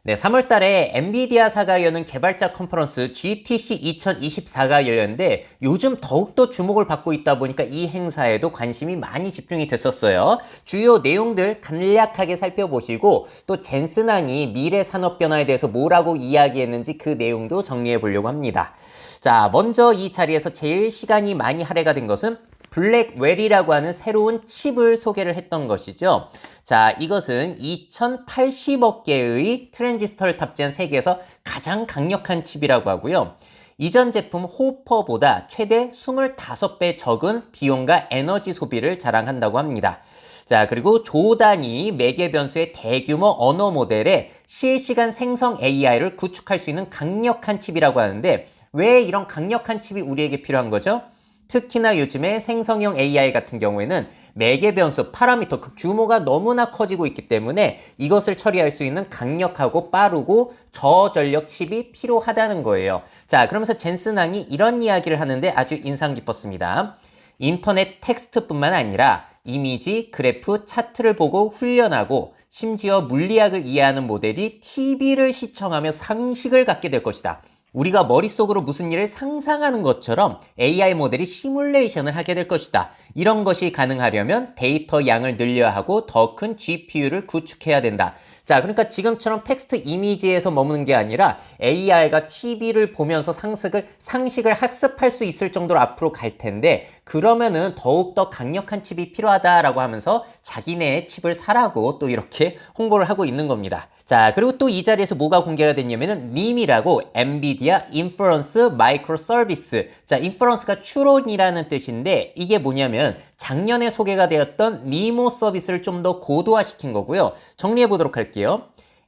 네, 3월 달에 엔비디아사가 여는 개발자 컨퍼런스 GTC 2024가 열렸는데 요즘 더욱더 주목을 받고 있다 보니까 이 행사에도 관심이 많이 집중이 됐었어요. 주요 내용들 간략하게 살펴보시고 또 젠슨 항이 미래 산업 변화에 대해서 뭐라고 이야기했는지 그 내용도 정리해 보려고 합니다. 자, 먼저 이 자리에서 제일 시간이 많이 할애가 된 것은 블랙웰이라고 하는 새로운 칩을 소개를 했던 것이죠. 자, 이것은 2080억 개의 트랜지스터를 탑재한 세계에서 가장 강력한 칩이라고 하고요. 이전 제품 호퍼보다 최대 25배 적은 비용과 에너지 소비를 자랑한다고 합니다. 자, 그리고 조단위 매개 변수의 대규모 언어 모델에 실시간 생성 AI를 구축할 수 있는 강력한 칩이라고 하는데 왜 이런 강력한 칩이 우리에게 필요한 거죠? 특히나 요즘에 생성형 AI 같은 경우에는 매개 변수, 파라미터 그 규모가 너무나 커지고 있기 때문에 이것을 처리할 수 있는 강력하고 빠르고 저전력 칩이 필요하다는 거예요. 자, 그러면서 젠슨 항이 이런 이야기를 하는데 아주 인상 깊었습니다. 인터넷 텍스트뿐만 아니라 이미지, 그래프, 차트를 보고 훈련하고 심지어 물리학을 이해하는 모델이 TV를 시청하며 상식을 갖게 될 것이다. 우리가 머릿속으로 무슨 일을 상상하는 것처럼 AI 모델이 시뮬레이션을 하게 될 것이다. 이런 것이 가능하려면 데이터 양을 늘려야 하고 더 큰 GPU를 구축해야 된다. 자, 그러니까 지금처럼 텍스트 이미지에서 머무는 게 아니라 AI가 TV를 보면서 상식을 학습할 수 있을 정도로 앞으로 갈 텐데 그러면은 더욱더 강력한 칩이 필요하다라고 하면서 자기네의 칩을 사라고 또 이렇게 홍보를 하고 있는 겁니다. 자, 그리고 또 이 자리에서 뭐가 공개가 됐냐면은 NIM이라고 엔비디아 인퍼런스 마이크로 서비스. 자, 인퍼런스가 추론이라는 뜻인데 이게 뭐냐면 작년에 소개가 되었던 니모 서비스를 좀 더 고도화시킨 거고요. 정리해 보도록 할게요.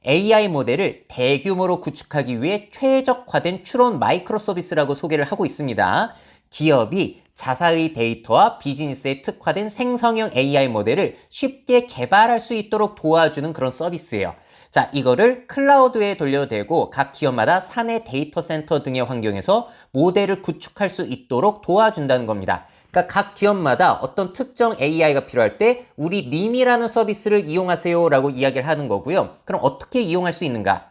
AI 모델을 대규모로 구축하기 위해 최적화된 추론 마이크로 서비스라고 소개를 하고 있습니다. 기업이 자사의 데이터와 비즈니스에 특화된 생성형 AI 모델을 쉽게 개발할 수 있도록 도와주는 그런 서비스예요. 자, 이거를 클라우드에 돌려대고 각 기업마다 사내 데이터 센터 등의 환경에서 모델을 구축할 수 있도록 도와준다는 겁니다. 그러니까 각 기업마다 어떤 특정 AI가 필요할 때 우리 님이라는 서비스를 이용하세요 라고 이야기를 하는 거고요. 그럼 어떻게 이용할 수 있는가?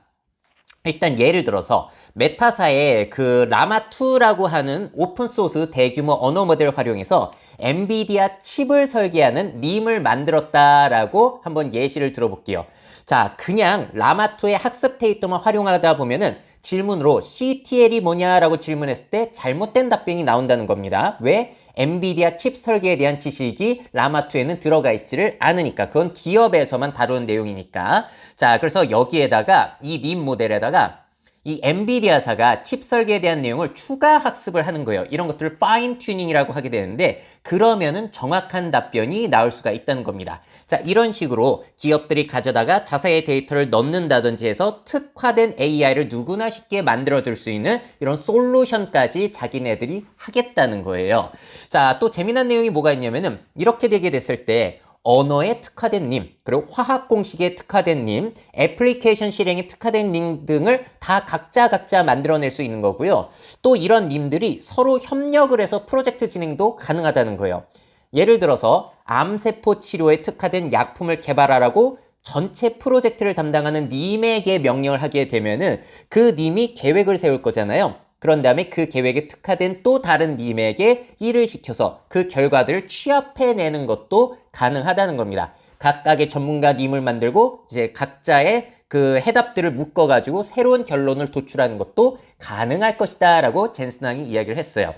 일단 예를 들어서 메타사의 그 라마2라고 하는 오픈소스 대규모 언어 모델을 활용해서 엔비디아 칩을 설계하는 님을 만들었다라고 한번 예시를 들어볼게요. 자, 그냥 라마2의 학습 데이터만 활용하다 보면은 질문으로 CTL이 뭐냐라고 질문했을 때 잘못된 답변이 나온다는 겁니다. 왜? 엔비디아 칩 설계에 대한 지식이 라마2에는 들어가 있지를 않으니까. 그건 기업에서만 다루는 내용이니까. 자, 그래서 여기에다가 이 님 모델에다가 이 엔비디아사가 칩 설계에 대한 내용을 추가 학습을 하는 거예요. 이런 것들을 파인 튜닝이라고 하게 되는데 그러면은 정확한 답변이 나올 수가 있다는 겁니다. 자, 이런 식으로 기업들이 가져다가 자사의 데이터를 넣는다든지 해서 특화된 AI를 누구나 쉽게 만들어줄 수 있는 이런 솔루션까지 자기네들이 하겠다는 거예요. 자, 또 재미난 내용이 뭐가 있냐면은 이렇게 되게 됐을 때 언어에 특화된 님, 그리고 화학 공식에 특화된 님, 애플리케이션 실행에 특화된 님 등을 다 각자 만들어낼 수 있는 거고요. 또 이런 님들이 서로 협력을 해서 프로젝트 진행도 가능하다는 거예요. 예를 들어서 암세포 치료에 특화된 약품을 개발하라고 전체 프로젝트를 담당하는 님에게 명령을 하게 되면은 그 님이 계획을 세울 거잖아요. 그런 다음에 그 계획에 특화된 또 다른 님에게 일을 시켜서 그 결과들을 취합해내는 것도 가능하다는 겁니다. 각각의 전문가 님을 만들고 이제 각자의 그 해답들을 묶어가지고 새로운 결론을 도출하는 것도 가능할 것이다 라고 젠슨 항이 이야기를 했어요.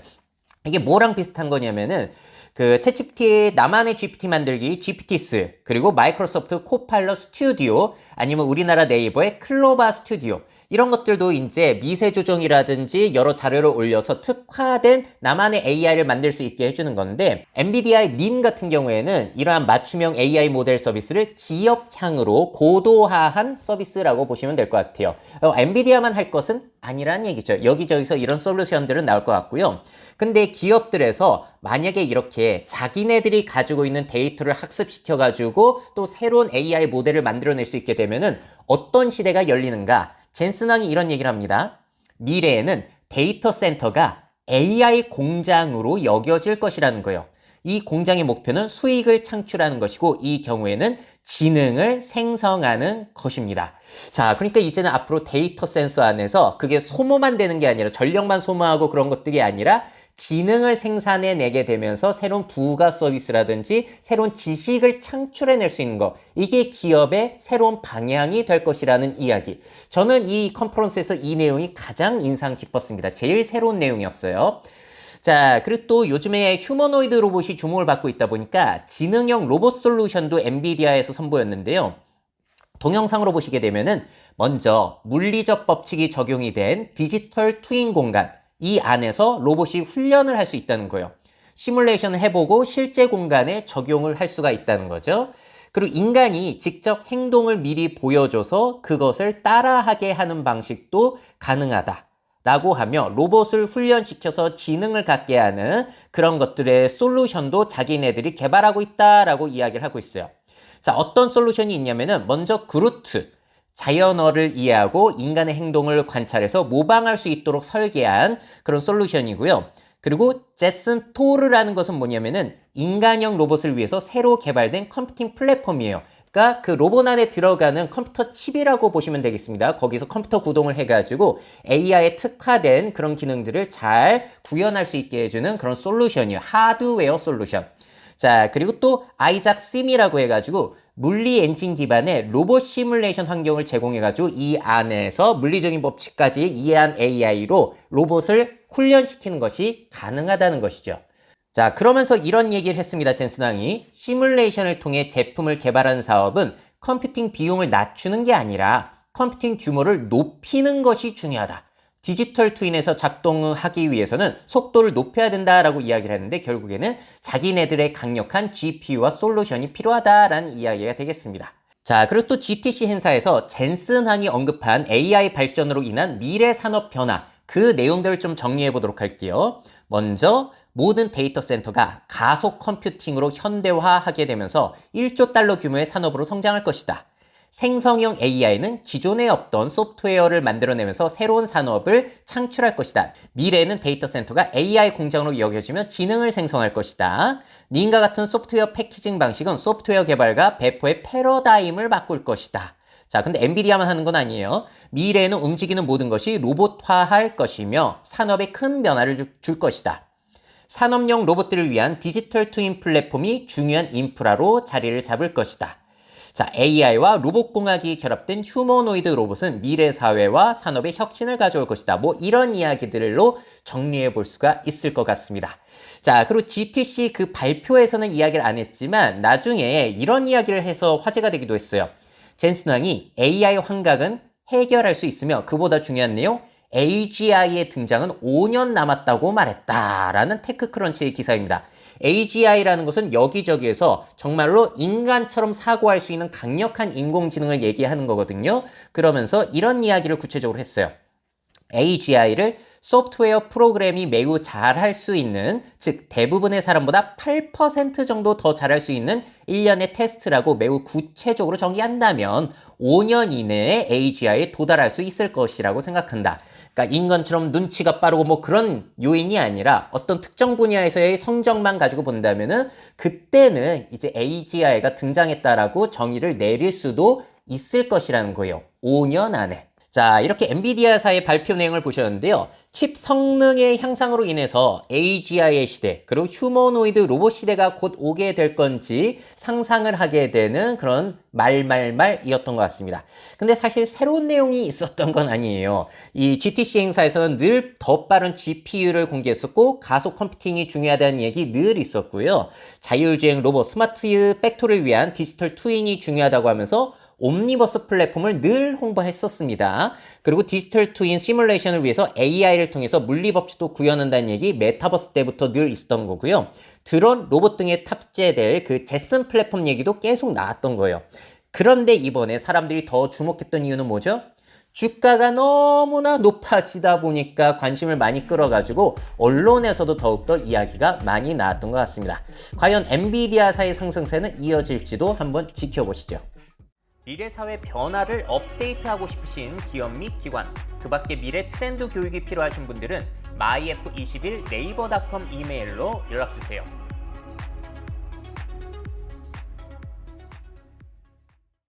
이게 뭐랑 비슷한 거냐면은 그 챗GPT 나만의 GPT 만들기 GPT스 그리고 마이크로소프트 코파일럿 스튜디오 아니면 우리나라 네이버의 클로바 스튜디오 이런 것들도 이제 미세 조정이라든지 여러 자료를 올려서 특화된 나만의 AI를 만들 수 있게 해주는 건데 엔비디아의 님 같은 경우에는 이러한 맞춤형 AI 모델 서비스를 기업향으로 고도화한 서비스라고 보시면 될 것 같아요. 엔비디아만 할 것은 아니라는 얘기죠. 여기저기서 이런 솔루션들은 나올 것 같고요. 근데 기업들에서 만약에 이렇게 자기네들이 가지고 있는 데이터를 학습시켜가지고 또 새로운 AI 모델을 만들어낼 수 있게 되면은 어떤 시대가 열리는가? 젠슨 항이 이런 얘기를 합니다. 미래에는 데이터 센터가 AI 공장으로 여겨질 것이라는 거예요. 이 공장의 목표는 수익을 창출하는 것이고 이 경우에는 지능을 생성하는 것입니다. 자, 그러니까 이제는 앞으로 데이터 센서 안에서 그게 소모만 되는 게 아니라 전력만 소모하고 그런 것들이 아니라 지능을 생산해내게 되면서 새로운 부가 서비스라든지 새로운 지식을 창출해낼 수 있는 것, 이게 기업의 새로운 방향이 될 것이라는 이야기. 저는 이 컨퍼런스에서 이 내용이 가장 인상 깊었습니다. 제일 새로운 내용이었어요. 자, 그리고 또 요즘에 휴머노이드 로봇이 주목을 받고 있다 보니까 지능형 로봇 솔루션도 엔비디아에서 선보였는데요. 동영상으로 보시게 되면은 먼저 물리적 법칙이 적용이 된 디지털 트윈 공간, 이 안에서 로봇이 훈련을 할 수 있다는 거예요. 시뮬레이션을 해보고 실제 공간에 적용을 할 수가 있다는 거죠. 그리고 인간이 직접 행동을 미리 보여줘서 그것을 따라하게 하는 방식도 가능하다라고 하며 로봇을 훈련시켜서 지능을 갖게 하는 그런 것들의 솔루션도 자기네들이 개발하고 있다라고 이야기를 하고 있어요. 자, 어떤 솔루션이 있냐면은 먼저 그루트, 자연어를 이해하고 인간의 행동을 관찰해서 모방할 수 있도록 설계한 그런 솔루션이고요. 그리고 제슨 토르라는 것은 뭐냐면은 인간형 로봇을 위해서 새로 개발된 컴퓨팅 플랫폼이에요. 그러니까 그 로봇 안에 들어가는 컴퓨터 칩이라고 보시면 되겠습니다. 거기서 컴퓨터 구동을 해가지고 AI에 특화된 그런 기능들을 잘 구현할 수 있게 해주는 그런 솔루션이에요. 하드웨어 솔루션. 자, 그리고 또 아이작 심이라고 해가지고 물리 엔진 기반의 로봇 시뮬레이션 환경을 제공해가지고 이 안에서 물리적인 법칙까지 이해한 AI로 로봇을 훈련시키는 것이 가능하다는 것이죠. 자, 그러면서 이런 얘기를 했습니다. 젠슨 황이 시뮬레이션을 통해 제품을 개발하는 사업은 컴퓨팅 비용을 낮추는 게 아니라 컴퓨팅 규모를 높이는 것이 중요하다. 디지털 트윈에서 작동하기 위해서는 속도를 높여야 된다라고 이야기를 했는데 결국에는 자기네들의 강력한 GPU와 솔루션이 필요하다라는 이야기가 되겠습니다. 자, 그리고 또 GTC 행사에서 젠슨 황이 언급한 AI 발전으로 인한 미래 산업 변화, 그 내용들을 좀 정리해 보도록 할게요. 먼저 모든 데이터 센터가 가속 컴퓨팅으로 현대화하게 되면서 1조 달러 규모의 산업으로 성장할 것이다. 생성형 AI는 기존에 없던 소프트웨어를 만들어내면서 새로운 산업을 창출할 것이다. 미래에는 데이터 센터가 AI 공장으로 여겨지며 지능을 생성할 것이다. 닌과 같은 소프트웨어 패키징 방식은 소프트웨어 개발과 배포의 패러다임을 바꿀 것이다. 자, 근데 엔비디아만 하는 건 아니에요. 미래에는 움직이는 모든 것이 로봇화할 것이며 산업에 큰 변화를 줄 것이다. 산업용 로봇들을 위한 디지털 트윈 플랫폼이 중요한 인프라로 자리를 잡을 것이다. 자, AI와 로봇공학이 결합된 휴머노이드 로봇은 미래 사회와 산업의 혁신을 가져올 것이다. 뭐 이런 이야기들로 정리해 볼 수가 있을 것 같습니다. 자, 그리고 GTC 그 발표에서는 이야기를 안 했지만 나중에 이런 이야기를 해서 화제가 되기도 했어요. 젠슨 황이 AI 환각은 해결할 수 있으며 그보다 중요한 내용, AGI의 등장은 5년 남았다고 말했다라는 테크크런치의 기사입니다. AGI라는 것은 여기저기에서 정말로 인간처럼 사고할 수 있는 강력한 인공지능을 얘기하는 거거든요. 그러면서 이런 이야기를 구체적으로 했어요. AGI를 소프트웨어 프로그램이 매우 잘할 수 있는, 즉 대부분의 사람보다 8% 정도 더 잘할 수 있는 일련의 테스트라고 매우 구체적으로 정의한다면 5년 이내에 AGI에 도달할 수 있을 것이라고 생각한다. 그러니까 인간처럼 눈치가 빠르고 뭐 그런 요인이 아니라 어떤 특정 분야에서의 성적만 가지고 본다면은 그때는 이제 AGI가 등장했다라고 정의를 내릴 수도 있을 것이라는 거예요. 5년 안에. 자, 이렇게 엔비디아사의 발표 내용을 보셨는데요. 칩 성능의 향상으로 인해서 AGI의 시대, 그리고 휴머노이드 로봇 시대가 곧 오게 될 건지 상상을 하게 되는 그런 말이었던 것 같습니다. 근데 사실 새로운 내용이 있었던 건 아니에요. 이 GTC 행사에서는 늘 더 빠른 GPU를 공개했었고 가속 컴퓨팅이 중요하다는 얘기 늘 있었고요. 자율주행 로봇, 스마트 팩토리를 위한 디지털 트윈이 중요하다고 하면서 옴니버스 플랫폼을 늘 홍보했었습니다. 그리고 디지털 트윈 시뮬레이션을 위해서 AI를 통해서 물리법칙도 구현한다는 얘기 메타버스 때부터 늘 있었던 거고요. 드론, 로봇 등에 탑재될 그 제슨 플랫폼 얘기도 계속 나왔던 거예요. 그런데 이번에 사람들이 더 주목했던 이유는 뭐죠? 주가가 너무나 높아지다 보니까 관심을 많이 끌어가지고 언론에서도 더욱더 이야기가 많이 나왔던 것 같습니다. 과연 엔비디아사의 상승세는 이어질지도 한번 지켜보시죠. 미래사회 변화를 업데이트하고 싶으신 기업 및 기관, 그 밖에 미래 트렌드 교육이 필요하신 분들은 myf21 네이버닷컴 이메일로 연락주세요.